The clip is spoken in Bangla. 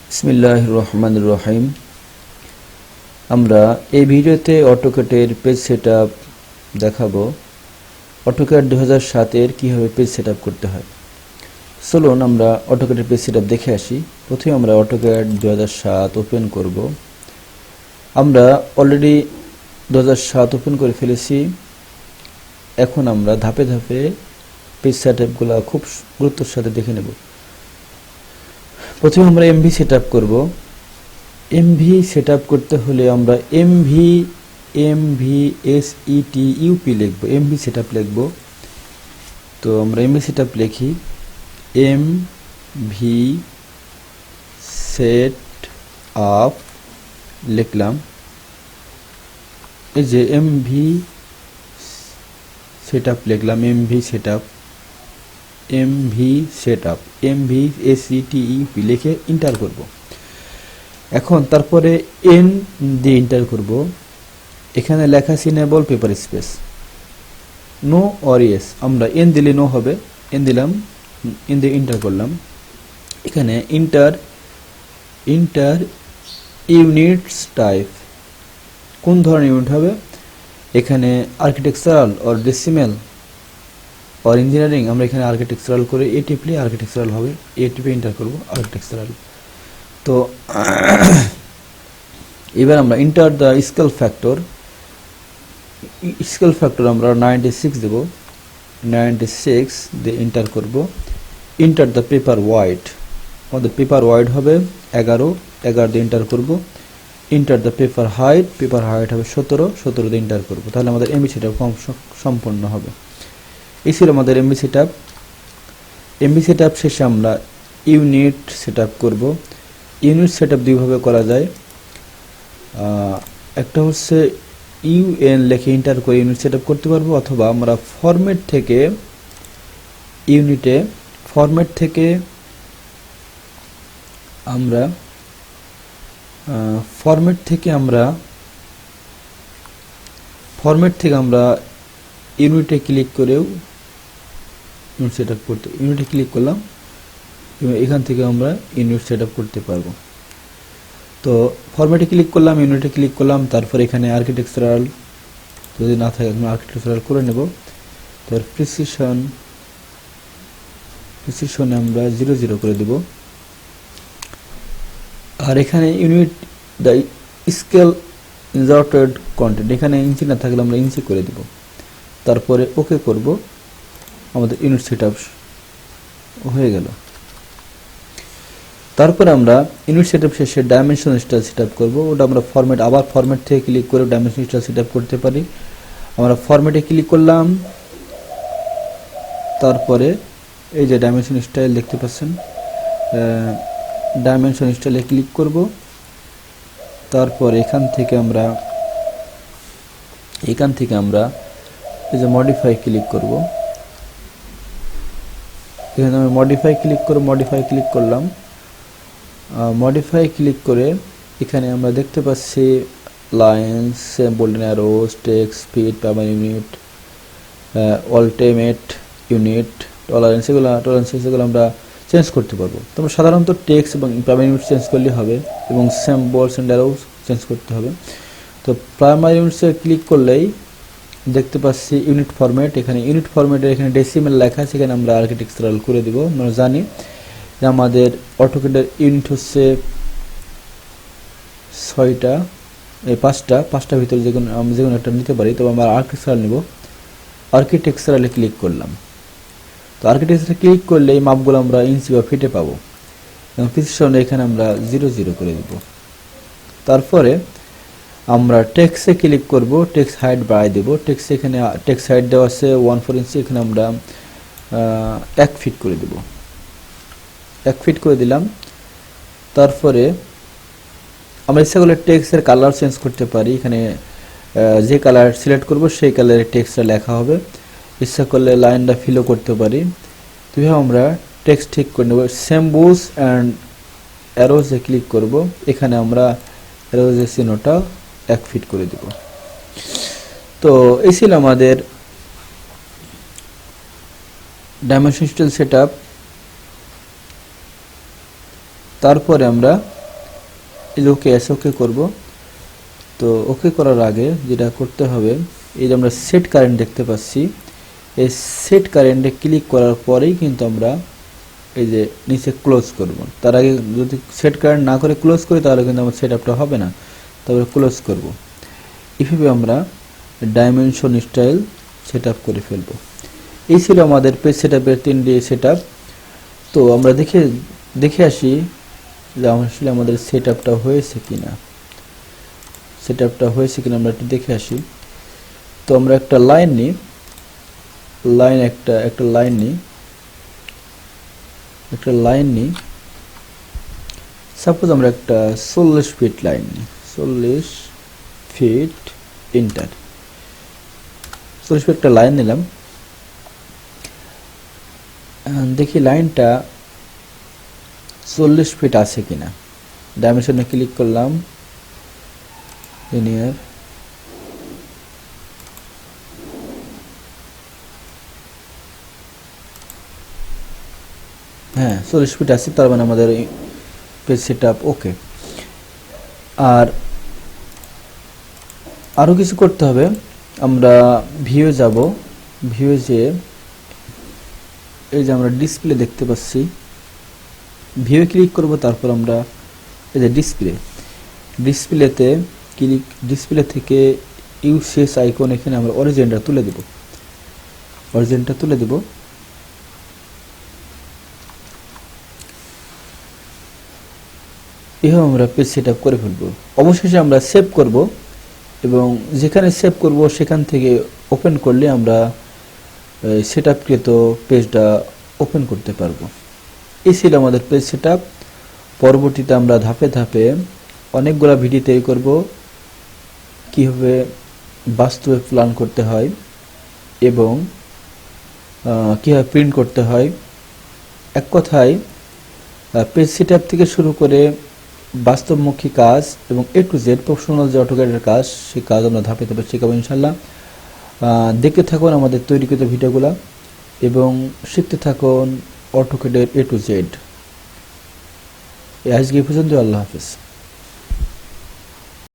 বিসমিল্লাহির রহমানির রহিম। আমরা এই ভিডিওতে অটোক্যাডের পেজ সেটআপ দেখাবো। অটোক্যাড 2007 এর কিভাবে পেজ সেটআপ করতে হয়। চলুন আমরা অটোক্যাডের পেজ সেটআপ দেখে আসি। প্রথমে আমরা অটোক্যাড 2007 ওপেন করব। আমরা অলরেডি 2007 ওপেন করে ফেলেছি। এখন আমরা ধাপে ধাপে পেজ সেটআপগুলো খুব গুরুত্বের সাথে দেখে নেব। প্রথমে আমরা এমভি সেটআপ করব। এমভি সেটআপ করতে হলে আমরা এমভিএসইটিইউপি লিখব, এমভি সেটআপ লিখব। তো আমরা এমভি সেটআপ লিখি, এমভি সেটআপ লিখলাম। এই যে এমভি সেটআপ লিখলাম, এমভি সেটআপ, এমভিএসইটিইউপি লিখে এন্টার করব। এখন তারপরে এন দিয়ে এন্টার করব। এখানে লেখা আছে enable paper space, no or yes. আমরা এন দিলে নো হবে, এন দিলাম, এন দিয়ে এন্টার করলাম। এখানে এন্টার ইউনিটস টাইপ, কোন ধরনের ইউনিট হবে। এখানে architectural or decimal or engineering, আমরা এখানে আর্কিটেকচারাল করে এ টিপলে আর্কিটেকচারাল হবে, এ টিপে এন্টার করব আর্কিটেকচারাল। তো এবার আমরা এন্টার দ্য স্কেল ফ্যাক্টর, আমরা 96 দেব, 96 দিয়ে এন্টার করব। এন্টার দ্য পেপার ওয়াইড, আমাদের পেপার ওয়াইড হবে 11 দিয়ে এন্টার করব। এন্টার দ্য পেপার হাইট হবে 17 দিয়ে এন্টার করব। তাহলে আমাদের এমভি সেটআপ সম্পূর্ণ হবে। এই ছিল আমাদের এমভি সেটআপ। এমভি সেটআপ শেষে আমরা ইউনিট সেটআপ করব। ইউনিট সেটআপ দুইভাবে করা যায়। একটা হচ্ছে ইউএন লিখে এন্টার করে ইউনিট সেটআপ করতে পারবো, অথবা আমরা ফরম্যাট থেকে আমরা ইউনিটে ক্লিক করেও ইউনিট সেটআপ করতে, ইউনিটে ক্লিক করলাম এবং এখান থেকে আমরা ইউনিট সেটআপ করতে পারবো। তো ফরম্যাটে ক্লিক করলাম, ইউনিটে ক্লিক করলাম, তারপর এখানে আর্কিটেকচারাল যদি না থাকে আমরা আর্কিটেকচারাল করে নেব। তারপর প্রিসিশনে আমরা 00 করে দেব। আর এখানে unit the scale inserted content, এখানে ইঞ্চি না থাকলে আমরা ইঞ্চি করে দেব। তারপরে ওকে করব, আমাদের ইউনিট সেটআপ হয়ে গেল। তারপরে আমরা ইউনিট সেটআপ শেষে ডাইমেনশন স্টাইল সেটআপ করব। ওটা আমরা ফরম্যাট থেকে ক্লিক করে ডাইমেনশন স্টাইল সেটআপ করতে পারি। আমরা ফরম্যাটে ক্লিক করলাম, তারপরে এই যে ডাইমেনশন স্টাইল দেখতে পাচ্ছেন, ডাইমেনশন স্টাইলে ক্লিক করব। তারপর এখান থেকে আমরা এই যে মডিফাই ক্লিক করব। এখানে আমি মডিফাই ক্লিক করলাম। মডিফাই ক্লিক করে এখানে আমরা দেখতে পাচ্ছি লাইনস, বোল্ডেন arrows, text, fit, primary units, alternate units, tolerance, এগুলো আমরা চেঞ্জ করতে পারবো। তো আমরা সাধারণত টেক্সট এবং প্রাইমারি ইউনিট চেঞ্জ করলে হবে, এবং সিম্বলস এন্ড অ্যারোস চেঞ্জ করতে হবে। তো প্রাইমারি ইউনিটসে ক্লিক করলেই দেখতে পাচ্ছি ইউনিট ফরম্যাট। এখানে ইউনিট ফরম্যাটের এখানে ডেসিমেল লেখা আছে, এখানে আমরা আর্কিটেকচারাল করে দিব। আমরা জানি যে আমাদের অটোক্যাডের ইউনিট হচ্ছে 6টা, এই 5টা ভিতরে আমি যে কোনো একটা নিতে পারি। তবে আমরা আর্কিটেকচারাল নিব। আর্কিটেকচারালে ক্লিক করলাম। তো আর্কিটেকচারে ক্লিক করলে এই মাপগুলো আমরা ইঞ্চি বা ফিটে পাবো, এবং প্রিসিশনে এখানে আমরা 00 করে দিব। তারপরে আমরা টেক্সটে ক্লিক করব, টেক্সট হাইট বাড়াই দেব। এখানে টেক্সট হাইট দেওয়া আছে 14 ইঞ্চি, এখানে আমরা 1 ফিট করে দেব, 1 ফিট করে দিলাম। তারপরে আমরা ইচ্ছা করলে টেক্সটের কালার চেঞ্জ করতে পারি। এখানে যে কালার সিলেক্ট করব সেই কালারের টেক্সটটা লেখা হবে। ইচ্ছা করলে লাইনটা ফিলও করতে পারি। তো আমরা টেক্সট ঠিক করে নেব। সিম্বলস অ্যান্ড অ্যারোসে ক্লিক করব। এখানে আমরা অ্যারোসের চিহ্নটা 1 ফিট করে দেব। তো এই ছিল আমাদের ডাইমেনশন স্টাইল সেটআপ। তারপরে আমরা এই যে ওকে আছে, ওকে করব। তো ওকে করার আগে যেটা করতে হবে, এই যে আমরা সেট কারেন্ট দেখতে পাচ্ছি, এই সেট কারেন্টে ক্লিক করার পরেই কিন্তু আমরা এই যে নিচে ক্লোজ করব। তার আগে যদি সেট কারেন্ট না করে ক্লোজ করি তাহলে কিন্তু আমার সেট আপটা হবে না, তবে ক্লোজ করব। এইভাবে আমরা ডাইমেনশন স্টাইল সেট আপ করে ফেলবো। এই ছিল আমাদের পেজ সেট আপের 3D সেট আপ। তো আমরা দেখে আসি যে আসলে আমাদের সেট আপটা হয়েছে কিনা। সেট আপটা হয়েছে কিনা আমরা একটু দেখে আসি। তো আমরা একটা লাইন নিই, একটা লাইন নিই। সাপোজ আমরা একটা 40 ফিট লাইন নিই, 40 ফিট, এন্টার। 40 ফিট একটা লাইন নিলাম। দেখি লাইনটা 40 ফিট আছে কিনা। ডাইমেনশনে ক্লিক করলাম, লিনিয়ার, হ্যাঁ 40 ফিট আছে, তার মানে আমাদের পেজ সেট আপ ওকে। আর আরো কিছু করতে হবে। আমরা ভিউ যাব, ভিউ যে এই যে আমরা ডিসপ্লে দেখতে পাচ্ছি, ভিউ ক্লিক করব। তারপর আমরা এই যে ডিসপ্লেতে ক্লিক, ডিসপ্লে থেকে ইউসেস আইকন, এখানে আমরা অরিজিনটা তুলে দেব, এভাবে আমরা পেজ সেট আপ করে ফেলবো। অবশেষে আমরা সেভ করব, এবং যেখানে সেভ করব সেখান থেকে ওপেন করলে আমরা সেট আপকৃত পেজটা ওপেন করতে পারবো। এই ছিল আমাদের পেজ সেট আপ। পরবর্তীতে আমরা ধাপে ধাপে অনেকগুলো ভিডিও তৈরি করব, কীভাবে বাস্তবে প্ল্যান করতে হয় এবং কীভাবে প্রিন্ট করতে হয়। এক কথায় পেজ সেট আপ থেকে শুরু করে বাস্তবমুখী কাজ এবং A to Z প্রফেশনাল যে অটোক্যাডের কাজ, সেই কাজ আমরা ধাপে ধাপে শেখাবো ইনশাল্লাহ। দেখতে থাকুন আমাদের তৈরিকৃত ভিডিওগুলো এবং শিখতে থাকুন অটোক্যাডের A to Z। আজকে এই পর্যন্ত, আল্লাহ হাফেজ।